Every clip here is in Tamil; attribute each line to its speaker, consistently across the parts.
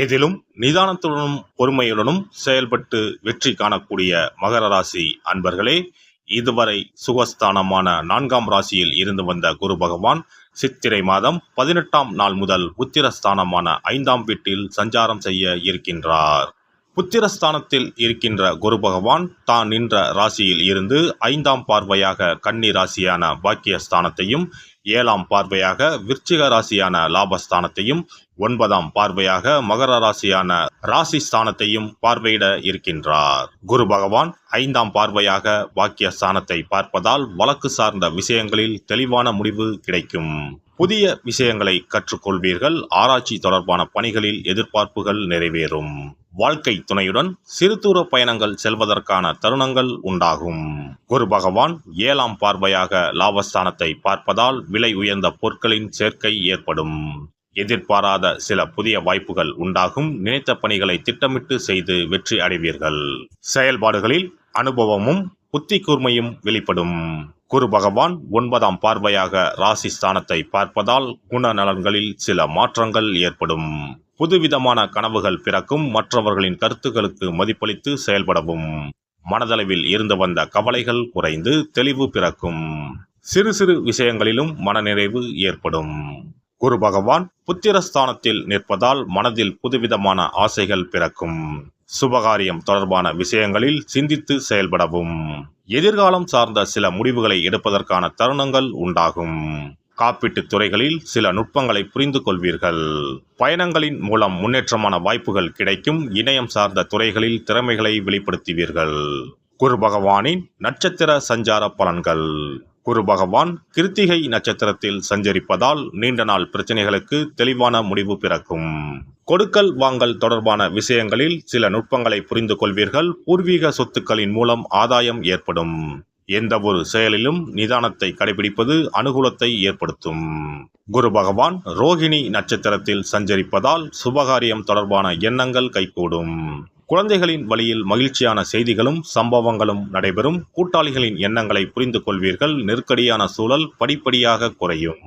Speaker 1: எதிலும் நிதானத்துடனும் பொறுமையுடனும் செயல்பட்டு வெற்றி காணக்கூடிய மகர ராசி அன்பர்களே, இதுவரை சுகஸ்தானமான 4ஆம் ராசியில் இருந்து வந்த குரு பகவான் சித்திரை மாதம் 18ஆம் நாள் முதல் புத்திரஸ்தானமான 5ஆம் வீட்டில் சஞ்சாரம் செய்ய இருக்கின்றார். புத்திரஸ்தானத்தில் இருக்கின்ற குரு பகவான் தான் நின்ற ராசியில் இருந்து 5ஆம் பார்வையாக கன்னி ராசியான பாக்கியஸ்தானத்தையும், 7ஆம் பார்வையாக விருச்சிக ராசியான லாபஸ்தானத்தையும், 9ஆம் பார்வையாக மகர ராசியான ராசிஸ்தானத்தையும் பார்வையிட இருக்கின்றார். குரு பகவான் 5ஆம் பார்வையாக பாக்கியஸ்தானத்தை பார்ப்பதால் வழக்கு சார்ந்த விஷயங்களில் தெளிவான முடிவு கிடைக்கும். புதிய விஷயங்களை கற்றுக்கொள்வீர்கள். ஆராய்ச்சி தொடர்பான பணிகளில் எதிர்பார்ப்புகள் நிறைவேறும். வாழ்க்கை துணையுடன் சிறு தூர பயணங்கள் செல்வதற்கான தருணங்கள் உண்டாகும். குரு பகவான் 7ஆம் பார்வையாக லாபஸ்தானத்தை பார்ப்பதால் விலை உயர்ந்த பொருட்களின் சேர்க்கை ஏற்படும். எதிர்பாராத சில புதிய வாய்ப்புகள் உண்டாகும். நினைத்த பணிகளை திட்டமிட்டு செய்து வெற்றி அடைவீர்கள். செயல்பாடுகளில் அனுபவமும் புத்தி கூர்மையும் வெளிப்படும். குரு பகவான் 9ஆம் பார்வையாக ராசிஸ்தானத்தை பார்ப்பதால் குணநலன்களில் சில மாற்றங்கள் ஏற்படும். புதுவிதமான கனவுகள் பிறக்கும். மற்றவர்களின் கருத்துக்களுக்கு மதிப்பளித்து செயல்படவும். மனதளவில் இருந்து வந்த கவலைகள் குறைந்து தெளிவு பிறக்கும். சிறு சிறு விஷயங்களிலும் மனநிறைவு ஏற்படும். குரு பகவான் புத்திரஸ்தானத்தில் நிற்பதால் மனதில் புதுவிதமான ஆசைகள் பிறக்கும். சுபகாரியம் தொடர்பான விஷயங்களில் சிந்தித்து செயல்படவும். எதிர்காலம் சார்ந்த சில முடிவுகளை எடுப்பதற்கான தருணங்கள் உண்டாகும். காப்பீட்டுத் துறைகளில் சில நுட்பங்களை புரிந்து கொள்வீர்கள். பயணங்களின் மூலம் முன்னேற்றமான வாய்ப்புகள் கிடைக்கும். இணையம் சார்ந்த துறைகளில் திறமைகளை வெளிப்படுத்துவீர்கள். குரு பகவானின் நட்சத்திர சஞ்சார பலன்கள். குரு பகவான் கிருத்திகை நட்சத்திரத்தில் சஞ்சரிப்பதால் நீண்ட நாள் பிரச்சனைகளுக்கு தெளிவான முடிவு பிறக்கும். கொடுக்கல் வாங்கல் தொடர்பான விஷயங்களில் சில நுட்பங்களை புரிந்து கொள்வீர்கள். பூர்வீக சொத்துக்களின் மூலம் ஆதாயம் ஏற்படும். எந்த ஒரு செயலிலும் நிதானத்தை கடைபிடிப்பது அனுகூலத்தை ஏற்படுத்தும். குரு பகவான் ரோகிணி நட்சத்திரத்தில் சஞ்சரிப்பதால் சுபகாரியம் தொடர்பான எண்ணங்கள் கைகூடும். குழந்தைகளின் வழியில் மகிழ்ச்சியான செய்திகளும் சம்பவங்களும் நடைபெறும். கூட்டாளிகளின் எண்ணங்களை புரிந்து கொள்வீர்கள். நெருக்கடியான சூழல் படிப்படியாக குறையும்.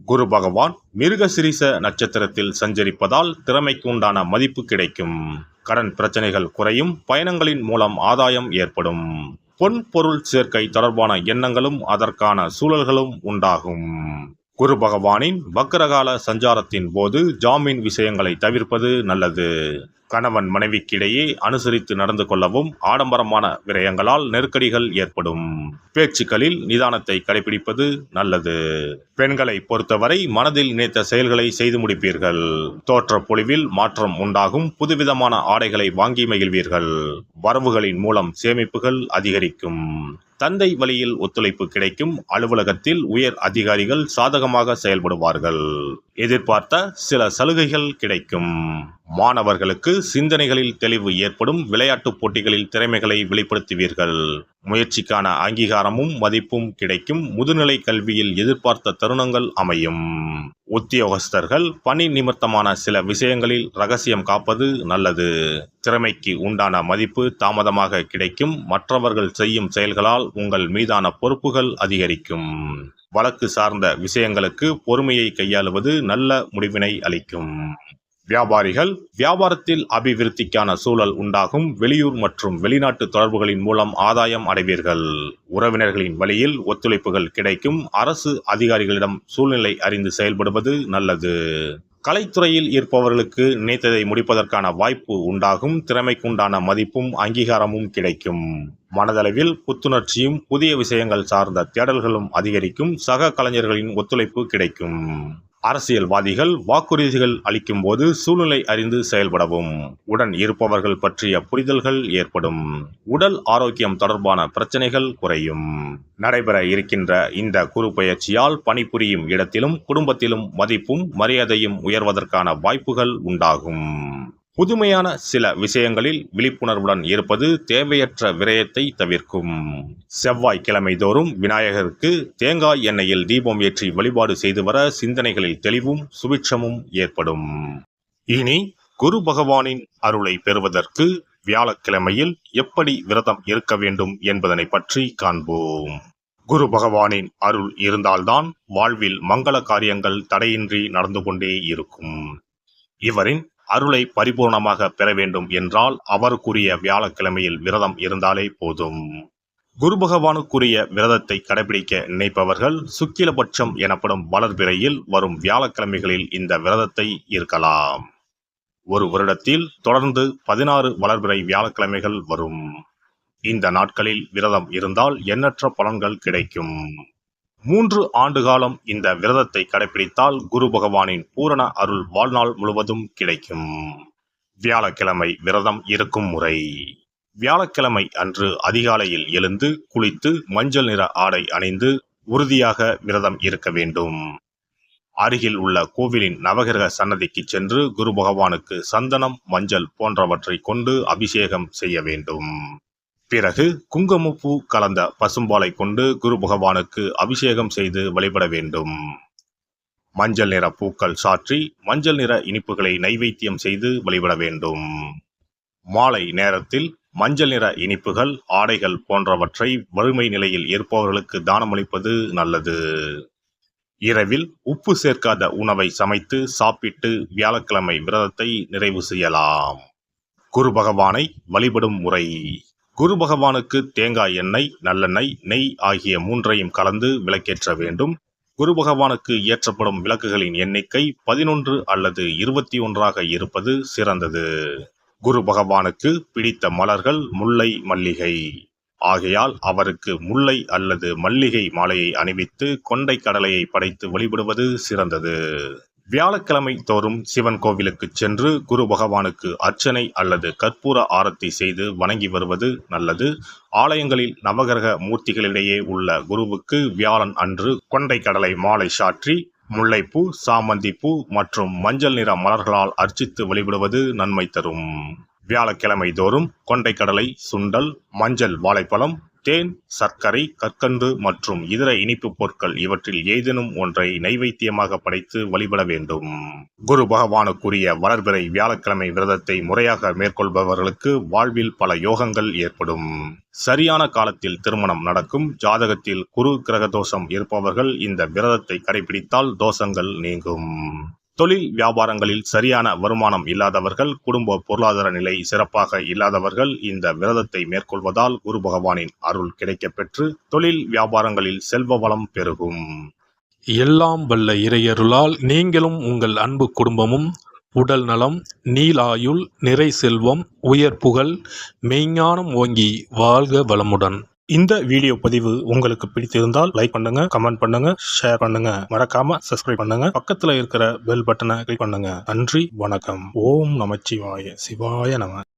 Speaker 1: குரு பகவான் மிருகசிரீச நட்சத்திரத்தில் சஞ்சரிப்பதால் திறமைக்கு உண்டான மதிப்பு கிடைக்கும். கடன் பிரச்சனைகள் குறையும். பயணங்களின் மூலம் ஆதாயம் ஏற்படும். பொன் பொருள் சேர்க்கை தொடர்பான எண்ணங்களும் அதற்கான சூழல்களும் உண்டாகும். குரு பகவானின் வக்ரகால சஞ்சாரத்தின் போது ஜாமீன் விஷயங்களை தவிர்ப்பது நல்லது. கணவன் மனைவிக்கிடையே அனுசரித்து நடந்து கொள்ளவும். ஆடம்பரமான விரயங்களால் நெருக்கடிகள் ஏற்படும். பேச்சுக்களில் நிதானத்தை கடைபிடிப்பது நல்லது. பெண்களை பொறுத்தவரை மனதில் நினைத்த செயல்களை செய்து முடிப்பீர்கள். தோற்ற பொலிவில் மாற்றம் உண்டாகும். புதுவிதமான ஆடைகளை வாங்கி மகிழ்வீர்கள். வரவுகளின் மூலம் சேமிப்புகள் அதிகரிக்கும். தந்தை வழியில் ஒத்துழைப்பு கிடைக்கும். அலுவலகத்தில் உயர் அதிகாரிகள் சாதகமாக செயல்படுவார்கள். எதிர்பார்த்த சில சலுகைகள் கிடைக்கும். மாணவர்களுக்கு சிந்தனைகளில் தெளிவு ஏற்படும். விளையாட்டுப் போட்டிகளில் திறமைகளை வெளிப்படுத்துவீர்கள். முயற்சிக்கான அங்கீகாரமும் மதிப்பும் கிடைக்கும். முதுநிலை கல்வியில் எதிர்பார்த்த தருணங்கள் அமையும். உத்தியோகஸ்தர்கள் பணி நிமித்தமான சில விஷயங்களில் ரகசியம் காப்பது நல்லது. திறமைக்கு உண்டான மதிப்பு தாமதமாக கிடைக்கும். மற்றவர்கள் செய்யும் செயல்களால் உங்கள் மீதான பொறுப்புகள் அதிகரிக்கும். வழக்கு சார்ந்த விஷயங்களுக்கு பொறுமையை கையாளுவது நல்ல முடிவினை அளிக்கும். வியாபாரிகள் வியாபாரத்தில் அபிவிருத்திக்கான சூழல் உண்டாகும். வெளியூர் மற்றும் வெளிநாட்டு தொடர்புகளின் மூலம் ஆதாயம் அடைவீர்கள். உறவினர்களின் வழியில் ஒத்துழைப்புகள் கிடைக்கும். அரசு அதிகாரிகளிடம் சூழ்நிலை அறிந்து செயல்படுவது நல்லது. கலைத்துறையில் இருப்பவர்களுக்கு நினைத்ததை முடிப்பதற்கான வாய்ப்பு உண்டாகும். திறமைக்குண்டான மதிப்பும் அங்கீகாரமும் கிடைக்கும். மனதளவில் புத்துணர்ச்சியும் புதிய விஷயங்கள் சார்ந்த தேடல்களும் அதிகரிக்கும். சக கலைஞர்களின் ஒத்துழைப்பு கிடைக்கும். அரசியல்வாதிகள் வாக்குறுதிகள் அளிக்கும் போது சூழ்நிலை அறிந்து செயல்படவும். உடன் இருப்பவர்கள் பற்றிய புரிதல்கள் ஏற்படும். உடல் ஆரோக்கியம் தொடர்பான பிரச்சனைகள் குறையும். நடைபெற இருக்கின்ற இந்த குரு பெயர்ச்சியால் பணிபுரியும் இடத்திலும் குடும்பத்திலும் மதிப்பும் மரியாதையும் உயர்வதற்கான வாய்ப்புகள் உண்டாகும். புதுமையான சில விஷயங்களில் விழிப்புணர்வுடன் இருப்பது தேவையற்ற விரயத்தை தவிர்க்கும். செவ்வாய்க்கிழமை தோறும் விநாயகருக்கு தேங்காய் எண்ணெயில் தீபம் ஏற்றி வழிபாடு செய்து வர சிந்தனைகளில் தெளிவும் சுபிட்சமும் ஏற்படும். இனி குரு பகவானின் அருளை பெறுவதற்கு வியாழக்கிழமையில் எப்படி விரதம் இருக்க வேண்டும் என்பதனை பற்றி காண்போம். குரு பகவானின் அருள் இருந்தால்தான் வாழ்வில் மங்கள காரியங்கள் தடையின்றி நடந்து கொண்டே இருக்கும். இவரின் அருளை பரிபூர்ணமாக பெற வேண்டும் என்றால் அவருக்குரிய வியாழக்கிழமையில் விரதம் இருந்தாலே போதும். குரு பகவானுக்குரிய விரதத்தை கடைபிடிக்க நினைப்பவர்கள் சுக்கிலபட்சம் எனப்படும் வளர்பிறையில் வரும் வியாழக்கிழமைகளில் இந்த விரதத்தை இருக்கலாம். ஒரு வருடத்தில் தொடர்ந்து 16 வளர்பிறை வியாழக்கிழமைகள் வரும். இந்த நாட்களில் விரதம் இருந்தால் எண்ணற்ற பலன்கள் கிடைக்கும். 3 ஆண்டு காலம் இந்த விரதத்தை கடைபிடித்தால் குரு பகவானின் பூரண அருள் வாழ்நாள் முழுவதும் கிடைக்கும். வியாழக்கிழமை விரதம் இருக்கும் முறை. வியாழக்கிழமை அன்று அதிகாலையில் எழுந்து குளித்து மஞ்சள் நிற ஆடை அணிந்து உறுதியாக விரதம் இருக்க வேண்டும். அருகில் உள்ள கோவிலின் நவகிரக சன்னதிக்கு சென்று குரு பகவானுக்கு சந்தனம், மஞ்சள் போன்றவற்றை கொண்டு அபிஷேகம் செய்ய வேண்டும். பிறகு குங்குமப்பூ கலந்த பசும்பாலை கொண்டு குரு பகவானுக்கு அபிஷேகம் செய்து வழிபட வேண்டும். மஞ்சள் நிற பூக்கள் சாற்றி மஞ்சள் நிற இனிப்புகளை நைவேத்தியம் செய்து வழிபட வேண்டும். மாலை நேரத்தில் மஞ்சள் நிற இனிப்புகள், ஆடைகள் போன்றவற்றை வறுமை நிலையில் இருப்பவர்களுக்கு தானமளிப்பது நல்லது. இரவில் உப்பு சேர்க்காத உணவை சமைத்து சாப்பிட்டு வியாழக்கிழமை விரதத்தை நிறைவு செய்யலாம். குரு பகவானை வழிபடும் முறை. குரு பகவானுக்கு தேங்காய் எண்ணெய், நல்லெண்ணெய், நெய் ஆகிய 3ஐயும் கலந்து விளக்கேற்ற வேண்டும். குரு பகவானுக்கு ஏற்றப்படும் விளக்குகளின் எண்ணிக்கை 11 அல்லது 21 இருப்பது சிறந்தது. குரு பகவானுக்கு பிடித்த மலர்கள் முல்லை, மல்லிகை. ஆகையால் அவருக்கு முல்லை அல்லது மல்லிகை மாலையை அணிவித்து கொண்டை கடலையை படைத்து வழிபடுவது சிறந்தது. வியாழக்கிழமை தோறும் சிவன் கோவிலுக்கு சென்று குரு பகவானுக்கு அர்ச்சனை அல்லது கற்பூர ஆரத்தி செய்து வணங்கி வருவது நல்லது. ஆலயங்களில் நவகிரக மூர்த்திகளிடையே உள்ள குருவுக்கு வியாழன் அன்று கொண்டை கடலை மாலை சாற்றி முல்லைப்பூ, சாமந்திப்பூ மற்றும் மஞ்சள் நிற மலர்களால் அர்ச்சித்து வழிபடுவது நன்மை தரும். வியாழக்கிழமை தோறும் கொண்டைக்கடலை, சுண்டல், மஞ்சள் வாழைப்பழம், தேன், சர்க்கரை, கற்கண்டு மற்றும் இதர இனிப்பு பொருட்கள் இவற்றில் ஏதேனும் ஒன்றை நைவேத்தியமாக படைத்து வழிபட வேண்டும். குரு பகவானுக்குரிய வளர்பிறை வியாழக்கிழமை விரதத்தை முறையாக மேற்கொள்பவர்களுக்கு வாழ்வில் பல யோகங்கள் ஏற்படும். சரியான காலத்தில் திருமணம் நடக்கும். ஜாதகத்தில் குரு கிரக தோஷம் இருப்பவர்கள் இந்த விரதத்தை கடைபிடித்தால் தோஷங்கள் நீங்கும். தொழில் வியாபாரங்களில் சரியான வருமானம் இல்லாதவர்கள், குடும்ப பொருளாதார நிலை சிறப்பாக இல்லாதவர்கள் இந்த விரதத்தை மேற்கொள்வதால் குரு பகவானின் அருள் கிடைக்கப்பெற்று தொழில் வியாபாரங்களில் செல்வ வளம் பெருகும்.
Speaker 2: எல்லாம் வல்ல இறையருளால் நீங்களும் உங்கள் அன்பு குடும்பமும் உடல் நலம், நீலாயுள், நிறை செல்வம், உயர் புகழ், மெய்ஞானம் ஓங்கி வாழ்க வளமுடன்.
Speaker 3: இந்த வீடியோ பதிவு உங்களுக்கு பிடித்திருந்தால் லைக் பண்ணுங்க, கமெண்ட் பண்ணுங்க, ஷேர் பண்ணுங்க. மறக்காம சப்ஸ்கிரைப் பண்ணுங்க. பக்கத்துல இருக்கிற பெல் பட்டனை கிளிக் பண்ணுங்க. நன்றி, வணக்கம். ஓம் நமச்சிவாய. சிவாய நம.